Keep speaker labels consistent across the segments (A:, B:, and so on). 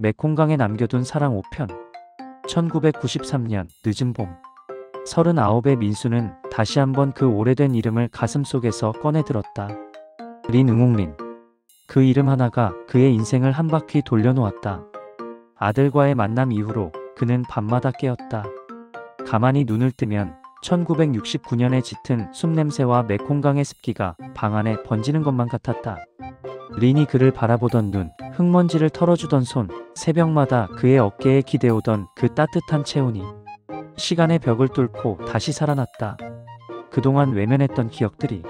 A: 메콩강에 남겨둔 사랑 5편. 1993년 늦은 봄. 39의 민수는 다시 한번 그 오래된 이름을 가슴속에서 꺼내들었다. 린응옥린. 그 이름 하나가 그의 인생을 한 바퀴 돌려놓았다. 아들과의 만남 이후로 그는 밤마다 깨었다. 가만히 눈을 뜨면 1969년에 짙은 숲냄새와 메콩강의 습기가 방 안에 번지는 것만 같았다. 린이 그를 바라보던 눈, 흙먼지를 털어주던 손, 새벽마다 그의 어깨에 기대오던 그 따뜻한 체온이 시간의 벽을 뚫고 다시 살아났다. 그동안 외면했던 기억들이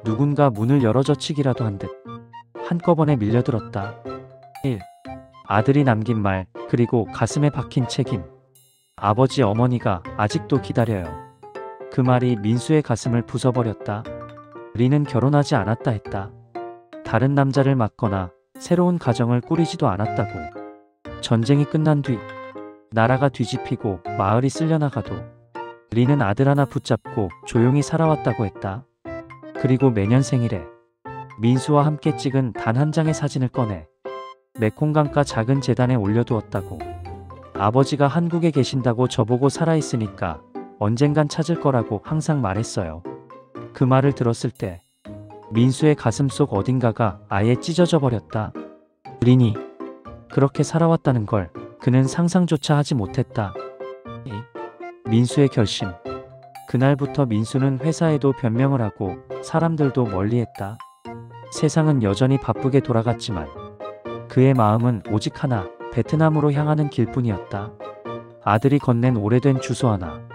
A: 누군가 문을 열어젖히기라도 한 듯 한꺼번에 밀려들었다. 1. 아들이 남긴 말, 그리고 가슴에 박힌 책임. 아버지 어머니가 아직도 기다려요. 그 말이 민수의 가슴을 부숴버렸다. 린은 결혼하지 않았다 했다. 다른 남자를 맞거나 새로운 가정을 꾸리지도 않았다고. 전쟁이 끝난 뒤 나라가 뒤집히고 마을이 쓸려나가도 린은 아들 하나 붙잡고 조용히 살아왔다고 했다. 그리고 매년 생일에 민수와 함께 찍은 단 한 장의 사진을 꺼내 메콩강가 작은 재단에 올려두었다고. 아버지가 한국에 계신다고 저보고 살아있으니까 언젠간 찾을 거라고 항상 말했어요. 그 말을 들었을 때 민수의 가슴속 어딘가가 아예 찢어져 버렸다. 린이 그렇게 살아왔다는 걸 그는 상상조차 하지 못했다. 민수의 결심. 그날부터 민수는 회사에도 변명을 하고 사람들도 멀리했다. 세상은 여전히 바쁘게 돌아갔지만 그의 마음은 오직 하나, 베트남으로 향하는 길뿐이었다. 아들이 건넨 오래된 주소 하나,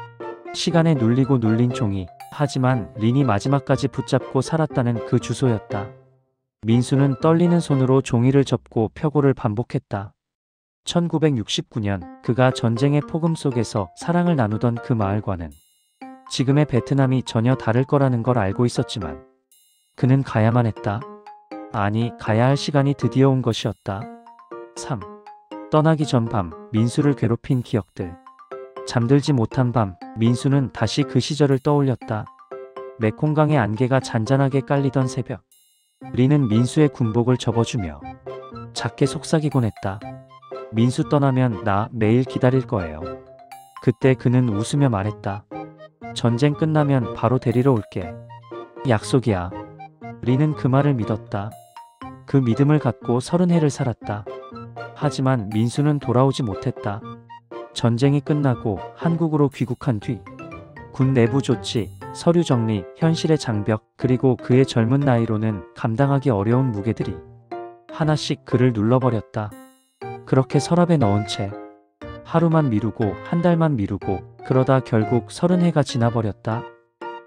A: 시간에 눌리고 눌린 종이, 하지만 린이 마지막까지 붙잡고 살았다는 그 주소였다. 민수는 떨리는 손으로 종이를 접고 표고를 반복했다. 1969년 그가 전쟁의 폭음 속에서 사랑을 나누던 그 마을과는 지금의 베트남이 전혀 다를 거라는 걸 알고 있었지만 그는 가야만 했다. 아니, 가야 할 시간이 드디어 온 것이었다. 3. 떠나기 전 밤, 민수를 괴롭힌 기억들. 잠들지 못한 밤, 민수는 다시 그 시절을 떠올렸다. 메콩강의 안개가 잔잔하게 깔리던 새벽. 린은 민수의 군복을 접어주며 작게 속삭이곤 했다. 민수 떠나면 나 매일 기다릴 거예요. 그때 그는 웃으며 말했다. 전쟁 끝나면 바로 데리러 올게. 약속이야. 린은 그 말을 믿었다. 그 믿음을 갖고 30해를 살았다. 하지만 민수는 돌아오지 못했다. 전쟁이 끝나고 한국으로 귀국한 뒤 군 내부 조치, 서류 정리, 현실의 장벽, 그리고 그의 젊은 나이로는 감당하기 어려운 무게들이 하나씩 그를 눌러버렸다. 그렇게 서랍에 넣은 채 하루만 미루고 한 달만 미루고 그러다 결국 30해가 지나버렸다.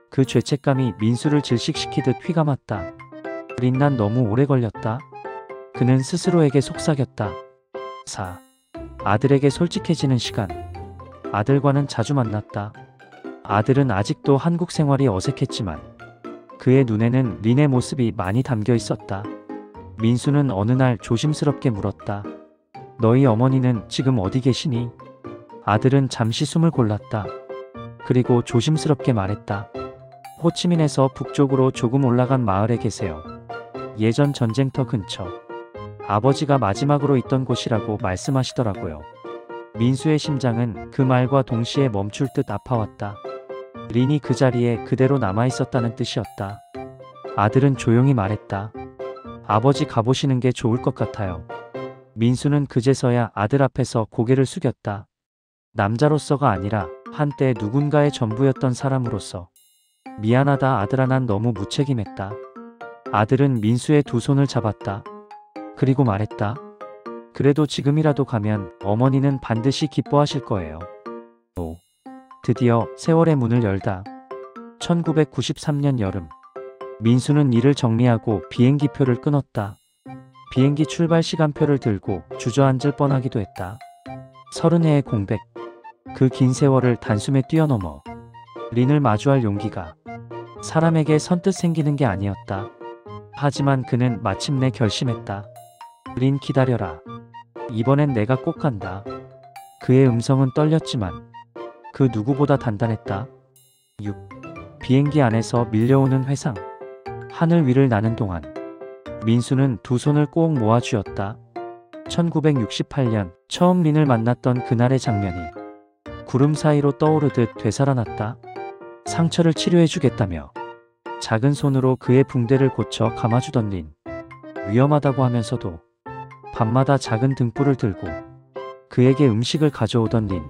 A: 그 죄책감이 민수를 질식시키듯 휘감았다. 린, 난 너무 오래 걸렸다. 그는 스스로에게 속삭였다. 4. 아들에게 솔직해지는 시간. 아들과는 자주 만났다. 아들은 아직도 한국 생활이 어색했지만 그의 눈에는 린의 모습이 많이 담겨 있었다. 민수는 어느 날 조심스럽게 물었다. 너희 어머니는 지금 어디 계시니? 아들은 잠시 숨을 골랐다. 그리고 조심스럽게 말했다. 호치민에서 북쪽으로 조금 올라간 마을에 계세요. 예전 전쟁터 근처. 아버지가 마지막으로 있던 곳이라고 말씀하시더라고요. 민수의 심장은 그 말과 동시에 멈출 듯 아파왔다. 린이 그 자리에 그대로 남아있었다는 뜻이었다. 아들은 조용히 말했다. 아버지 가보시는 게 좋을 것 같아요. 민수는 그제서야 아들 앞에서 고개를 숙였다. 남자로서가 아니라 한때 누군가의 전부였던 사람으로서. 미안하다 아들아, 난 너무 무책임했다. 아들은 민수의 두 손을 잡았다. 그리고 말했다. 그래도 지금이라도 가면 어머니는 반드시 기뻐하실 거예요. 오. 드디어 세월의 문을 열다. 1993년 여름. 민수는 일을 정리하고 비행기표를 끊었다. 비행기 출발 시간표를 들고 주저앉을 뻔하기도 했다. 30해의 공백. 그 긴 세월을 단숨에 뛰어넘어 린을 마주할 용기가 사람에게 선뜻 생기는 게 아니었다. 하지만 그는 마침내 결심했다. 린, 기다려라. 이번엔 내가 꼭 간다. 그의 음성은 떨렸지만 그 누구보다 단단했다. 6. 비행기 안에서 밀려오는 회상. 하늘 위를 나는 동안 민수는 두 손을 꼭 모아 쥐었다. 1968년 처음 린을 만났던 그날의 장면이 구름 사이로 떠오르듯 되살아났다. 상처를 치료해주겠다며 작은 손으로 그의 붕대를 고쳐 감아주던 린. 위험하다고 하면서도 밤마다 작은 등불을 들고 그에게 음식을 가져오던 린.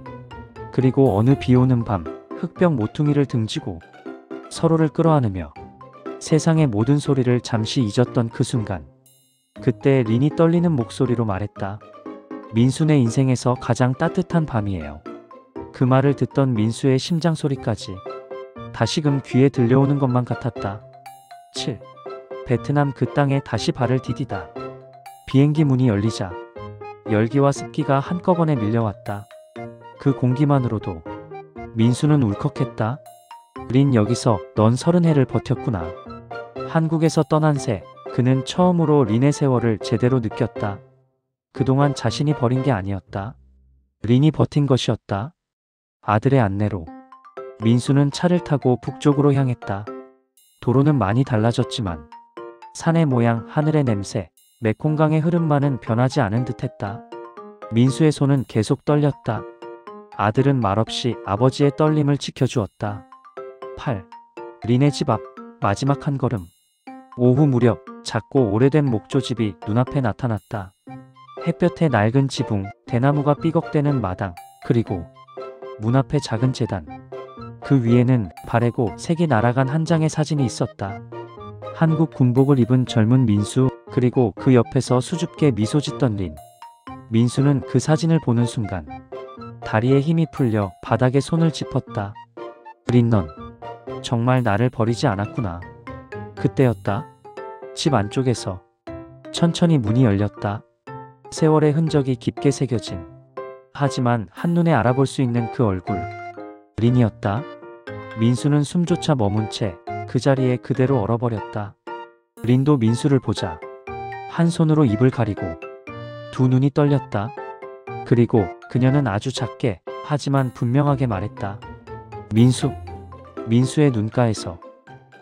A: 그리고 어느 비오는 밤 흙벽 모퉁이를 등지고 서로를 끌어안으며 세상의 모든 소리를 잠시 잊었던 그 순간. 그때 린이 떨리는 목소리로 말했다. 민수 내 인생에서 가장 따뜻한 밤이에요. 그 말을 듣던 민수의 심장 소리까지 다시금 귀에 들려오는 것만 같았다. 7. 베트남 그 땅에 다시 발을 디디다. 비행기 문이 열리자 열기와 습기가 한꺼번에 밀려왔다. 그 공기만으로도 민수는 울컥했다. 린 여기서 넌 30해를 버텼구나. 한국에서 떠난 새 그는 처음으로 린의 세월을 제대로 느꼈다. 그동안 자신이 버린 게 아니었다. 린이 버틴 것이었다. 아들의 안내로 민수는 차를 타고 북쪽으로 향했다. 도로는 많이 달라졌지만 산의 모양, 하늘의 냄새, 메콩강의 흐름만은 변하지 않은 듯했다. 민수의 손은 계속 떨렸다. 아들은 말없이 아버지의 떨림을 지켜주었다. 8. 린의 집 앞 마지막 한 걸음. 오후 무렵 작고 오래된 목조집이 눈앞에 나타났다. 햇볕에 낡은 지붕, 대나무가 삐걱대는 마당, 그리고 문 앞에 작은 제단. 그 위에는 바래고 색이 날아간 한 장의 사진이 있었다. 한국 군복을 입은 젊은 민수, 그리고 그 옆에서 수줍게 미소 짓던 린. 민수는 그 사진을 보는 순간 다리에 힘이 풀려 바닥에 손을 짚었다. 린, 넌 정말 나를 버리지 않았구나. 그때였다. 집 안쪽에서 천천히 문이 열렸다. 세월의 흔적이 깊게 새겨진, 하지만 한눈에 알아볼 수 있는 그 얼굴. 린이었다. 민수는 숨조차 머문 채 그 자리에 그대로 얼어버렸다. 린도 민수를 보자 한 손으로 입을 가리고 두 눈이 떨렸다. 그리고 그녀는 아주 작게 하지만 분명하게 말했다. 민수. 민수의 눈가에서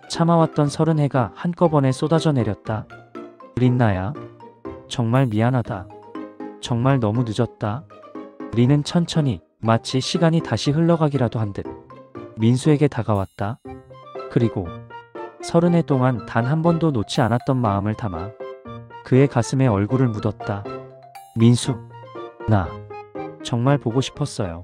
A: 참아왔던 30해가 한꺼번에 쏟아져 내렸다. 린, 나야. 정말 미안하다. 정말 너무 늦었다. 린은 천천히 마치 시간이 다시 흘러가기라도 한 듯 민수에게 다가왔다. 그리고 30해 동안 단 한 번도 놓지 않았던 마음을 담아 그의 가슴에 얼굴을 묻었다. 민수, 나 정말 보고 싶었어요.